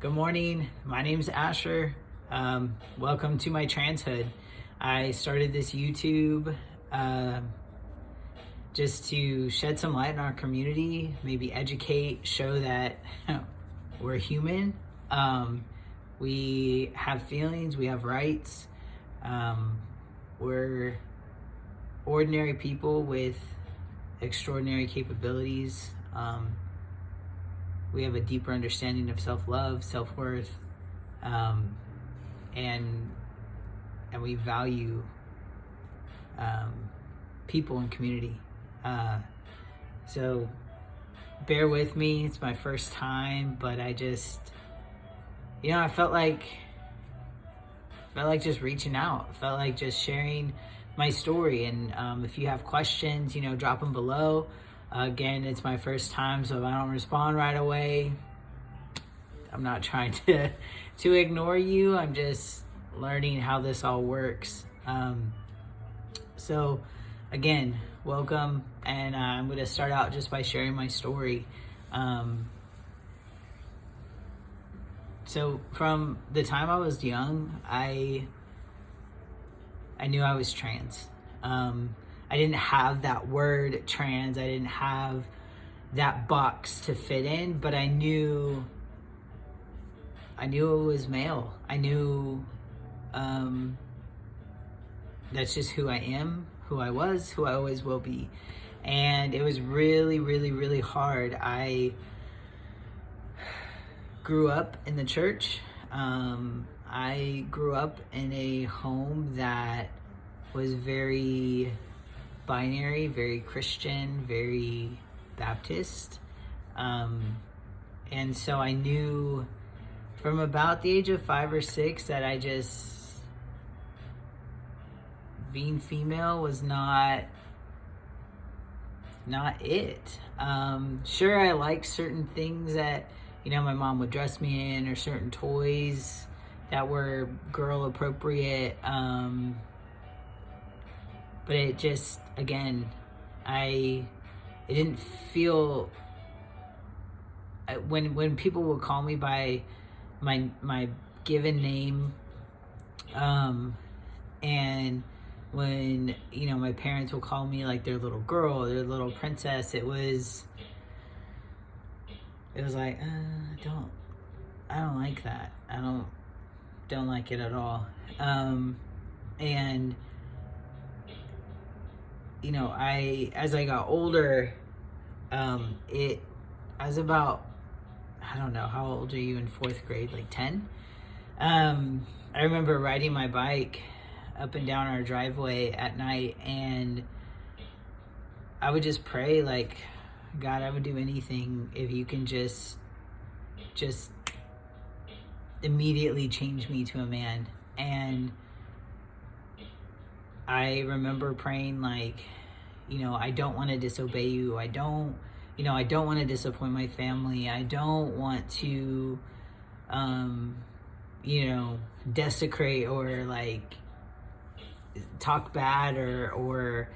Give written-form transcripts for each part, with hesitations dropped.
Good morning. My name's Asher. Welcome to My Transhood. I started this YouTube just to shed some light in our community, maybe educate, show that we're human. We have feelings, we have rights. We're ordinary people with extraordinary capabilities. We have a deeper understanding of self-love, self-worth, and we value people and community. So bear with me. It's my first time, but I just, I felt like just reaching out. Felt like just sharing my story. And if you have questions, drop them below. Again, it's my first time, so if I don't respond right away, I'm not trying to ignore you. I'm just learning how this all works. So again, welcome. And I'm going to start out just by sharing my story. So from the time I was young, I knew I was trans. I didn't have that word trans. I didn't have that box to fit in, but I knew it was male. I knew that's just who I am, who I was, who I always will be. And it was really, really, really hard. I grew up in the church. I grew up in a home that was very binary, very Christian, very Baptist. And so I knew from about the age of 5 or 6 that being female was not it. Sure, I liked certain things that, my mom would dress me in, or certain toys that were girl appropriate. But it just, again, it didn't feel, when people would call me by my given name, and when, my parents would call me like their little girl, their little princess, it was like, I don't like that. I don't like it at all. And as I got older, I was about, I don't know, how old are you in 4th grade? Like 10? I remember riding my bike up and down our driveway at night, and I would just pray, like, God, I would do anything if you can just immediately change me to a man. And I remember praying, like, I don't want to disobey you. I don't want to disappoint my family. I don't want to, desecrate or like talk bad or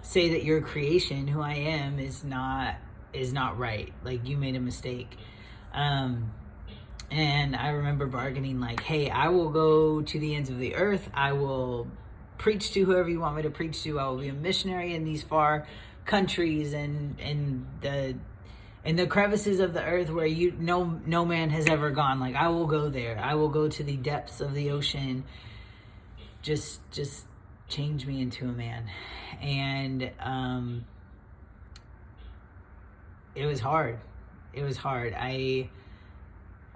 say that your creation, who I am, is not right. Like, you made a mistake. And I remember bargaining, like, hey, I will go to the ends of the earth. I will preach to whoever you want me to preach to. I will be a missionary in these far countries and in the crevices of the earth where no man has ever gone. Like, I will go there. I will go to the depths of the ocean. Just change me into a man. And it was hard.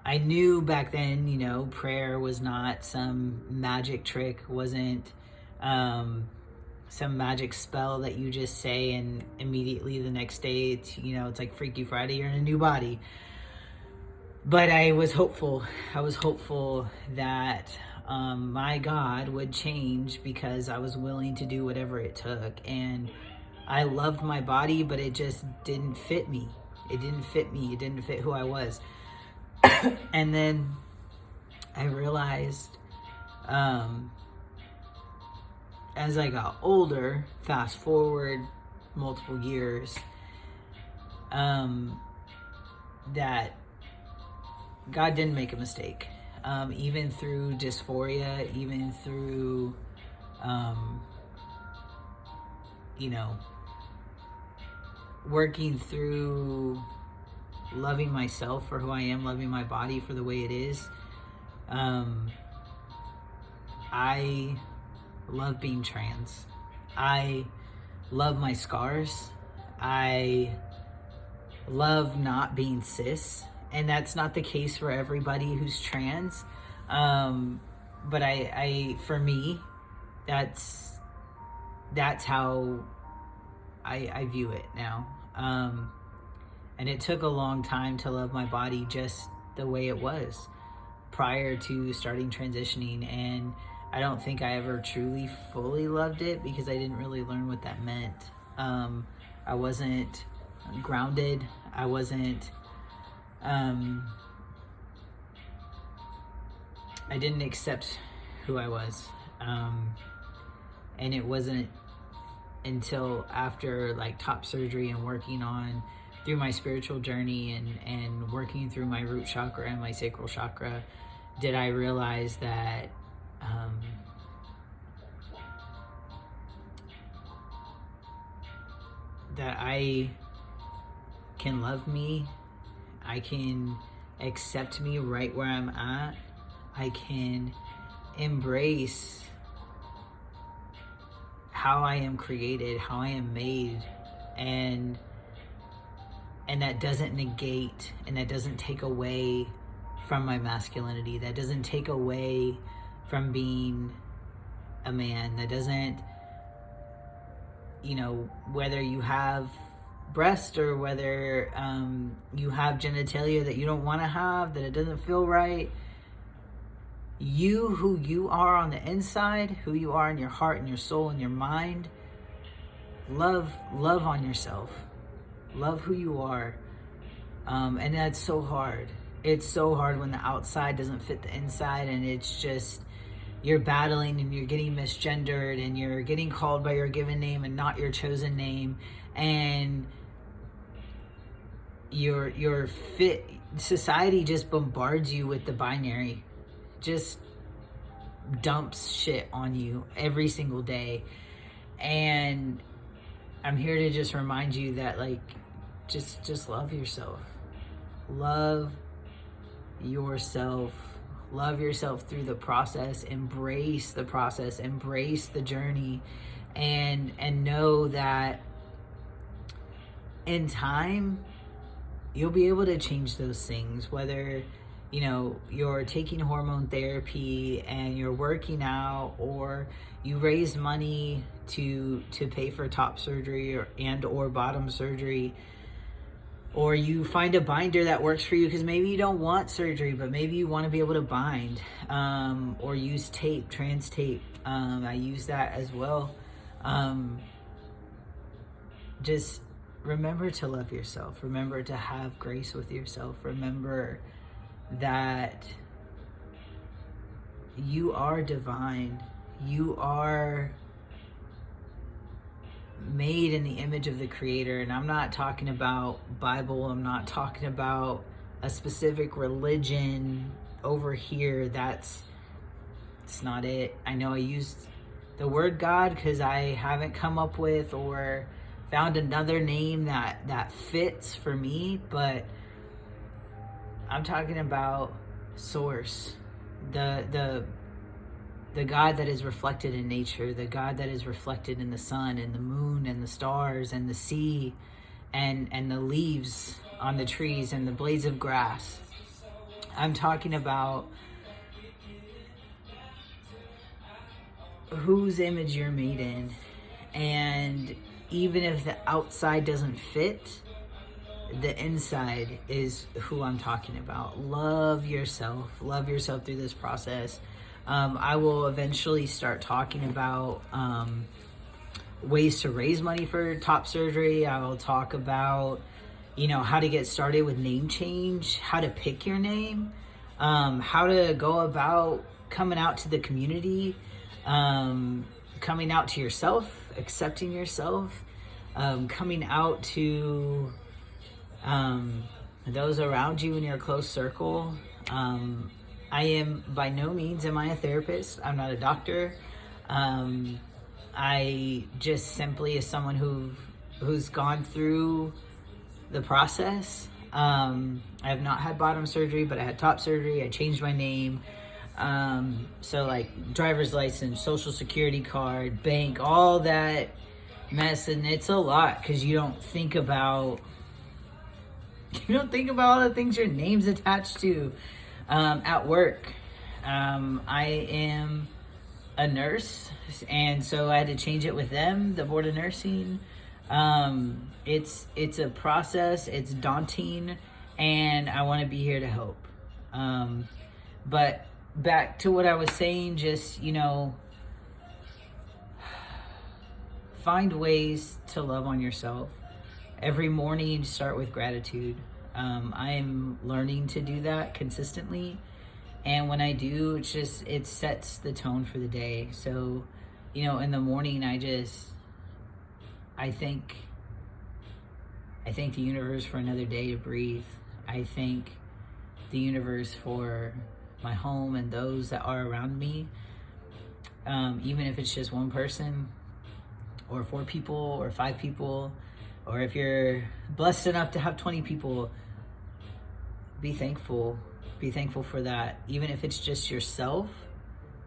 I knew back then, prayer was not some magic trick, wasn't some magic spell that you just say and immediately the next day it's like Freaky Friday, you're in a new body. But I was hopeful. That my God would change, because I was willing to do whatever it took. And I loved my body, but it just didn't fit me. It didn't fit who I was. And then I realized, as I got older, fast forward multiple years, that God didn't make a mistake. Even through dysphoria, even through, you know, working through loving myself for who I am, loving my body for the way it is. I love being trans. I love my scars. I love not being cis. And that's not the case for everybody who's trans. But I for me, that's how I view it now. And it took a long time to love my body just the way it was prior to starting transitioning. And I don't think I ever truly fully loved it because I didn't really learn what that meant. I wasn't grounded. I wasn't, I didn't accept who I was. And it wasn't until after like top surgery and working on through my spiritual journey and working through my root chakra and my sacral chakra did I realize that that I can love me, I can accept me right where I'm at, I can embrace how I am created, how I am made, and that doesn't negate and that doesn't take away from my masculinity. That doesn't take away from being a man. That doesn't, you know, whether you have breast or whether you have genitalia that you don't want to have, that it doesn't feel right. You, who you are on the inside, who you are in your heart and your soul and your mind, love on yourself. Love who you are. And that's so hard. It's so hard when the outside doesn't fit the inside, and it's just, you're battling and you're getting misgendered and you're getting called by your given name and not your chosen name, and your fit society just bombards you with the binary, just dumps shit on you every single day. And I'm here to just remind you that, like, just love yourself. Love yourself. Love yourself through the process. Embrace the process. Embrace the journey. And know that in time, you'll be able to change those things. Whether, you know, you're taking hormone therapy and you're working out, or you raise money to pay for top surgery or bottom surgery, or you find a binder that works for you because maybe you don't want surgery, but maybe you want to be able to bind, or use tape, trans tape. I use that as well. Just remember to love yourself. Remember to have grace with yourself. Remember that you are divine. You are made in the image of the Creator. And I'm not talking about Bible. I'm not talking about a specific religion over here. It's not it. I know I used the word God because I haven't come up with or found another name that fits for me, but I'm talking about source, the God that is reflected in nature, the God that is reflected in the sun and the moon and the stars and the sea and the leaves on the trees and the blades of grass. I'm talking about whose image you're made in. And even if the outside doesn't fit, the inside is who I'm talking about. Love yourself. Love yourself through this process. I will eventually start talking about ways to raise money for top surgery. I will talk about, you know, how to get started with name change, how to pick your name, how to go about coming out to the community, coming out to yourself, accepting yourself, coming out to those around you in your close circle. I am by no means am I a therapist. I'm not a doctor. I just simply is someone who's gone through the process. I have not had bottom surgery, but I had top surgery. I changed my name. So like driver's license, social security card, bank, all that mess. And it's a lot because you don't think about all the things your name's attached to. At work, I am a nurse, and so I had to change it with them, the board of nursing. It's a process. It's daunting, and I want to be here to help. But back to what I was saying, just, find ways to love on yourself. Every morning, start with gratitude. I'm learning to do that consistently. And when I do, it sets the tone for the day. So, in the morning, I thank the universe for another day to breathe. I thank the universe for my home and those that are around me. Even if it's just one person or 4 people or 5 people, or if you're blessed enough to have 20 people, be thankful. Be thankful for that. Even if it's just yourself.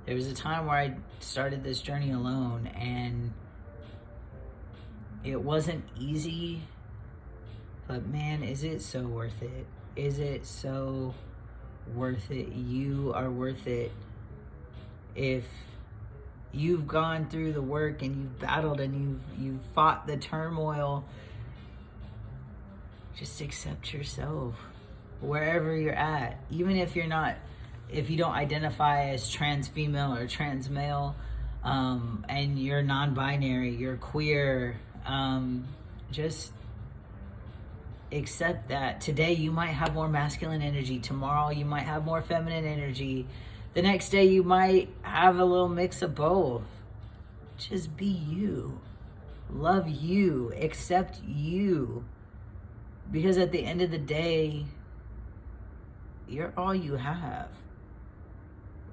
There was a time where I started this journey alone, and it wasn't easy, but man, is it so worth it? Is it so worth it? You are worth it. If you've gone through the work and you've battled and you've fought the turmoil, just accept yourself wherever you're at. Even if you don't identify as trans female or trans male, and you're non-binary, you're queer, just accept that. Today you might have more masculine energy. Tomorrow you might have more feminine energy. The next day you might have a little mix of both. Just be you. Love you. Accept you. Because at the end of the day, you're all you have.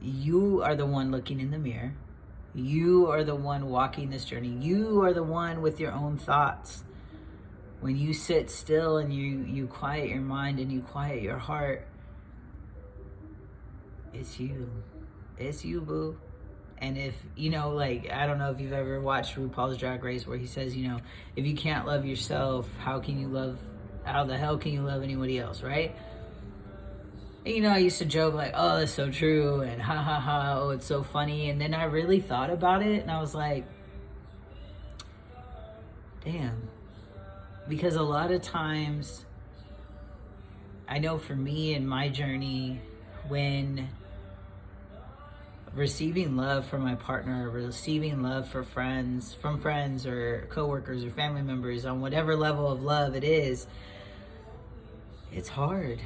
You are the one looking in the mirror. You are the one walking this journey. You are the one with your own thoughts. When you sit still and you quiet your mind and you quiet your heart, it's you. It's you, boo. And if, I don't know if you've ever watched RuPaul's Drag Race, where he says, if you can't love yourself, how the hell can you love anybody else, right? And, I used to joke like, oh, that's so true, and ha ha ha, oh, it's so funny. And then I really thought about it, and I was like, damn. Because a lot of times, I know for me in my journey, when receiving love from my partner, receiving love from friends or coworkers or family members, on whatever level of love it is, it's hard.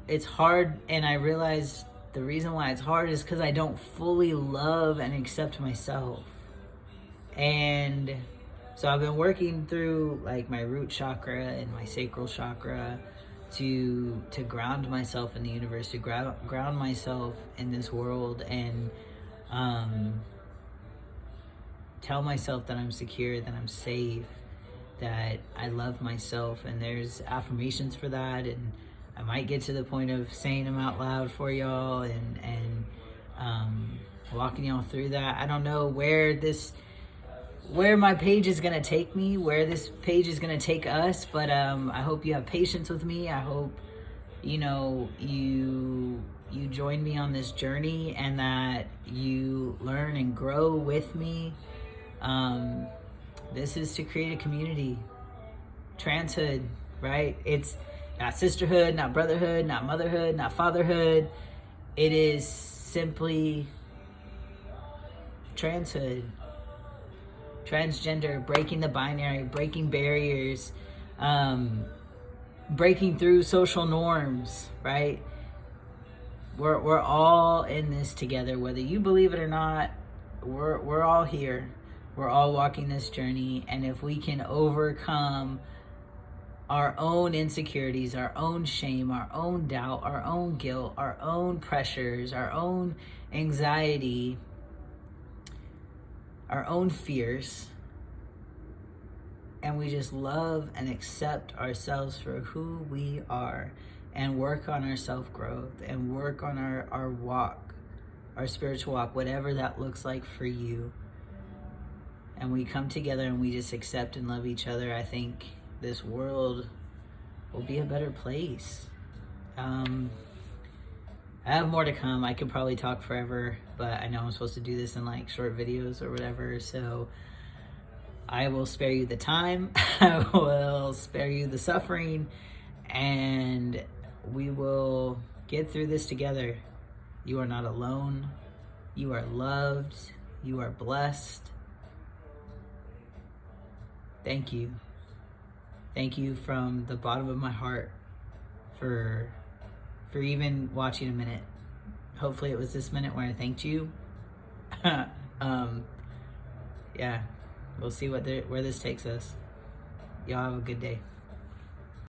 It's hard, and I realize the reason why it's hard is because I don't fully love and accept myself. And so I've been working through like my root chakra and my sacral chakra to ground myself in the universe, to ground myself in this world, and tell myself that I'm secure, that I'm safe, that I love myself. And there's affirmations for that, and I might get to the point of saying them out loud for y'all and walking y'all through that. I don't know where my page is going to take me, where this page is going to take us, but I hope you have patience with me. I hope, you join me on this journey, and that you learn and grow with me. This is to create a community. Transhood, right? It's not sisterhood, not brotherhood, not motherhood, not fatherhood. It is simply transhood. Transgender, breaking the binary, breaking barriers, breaking through social norms, right? We're all in this together, whether you believe it or not. We're all here. We're all walking this journey, and if we can overcome our own insecurities, our own shame, our own doubt, our own guilt, our own pressures, our own anxiety, our own fears, and we just love and accept ourselves for who we are, and work on our self-growth, and work on our walk, our spiritual walk, whatever that looks like for you. And we come together and we just accept and love each other, I think this world will be a better place. I have more to come. I could probably talk forever, but I know I'm supposed to do this in like short videos or whatever, so I will spare you the time. I will spare you the suffering, and we will get through this together. You are not alone. You are loved. You are blessed. Thank you. Thank you from the bottom of my heart for even watching a minute. Hopefully it was this minute where I thanked you. Yeah, we'll see where this takes us. Y'all have a good day.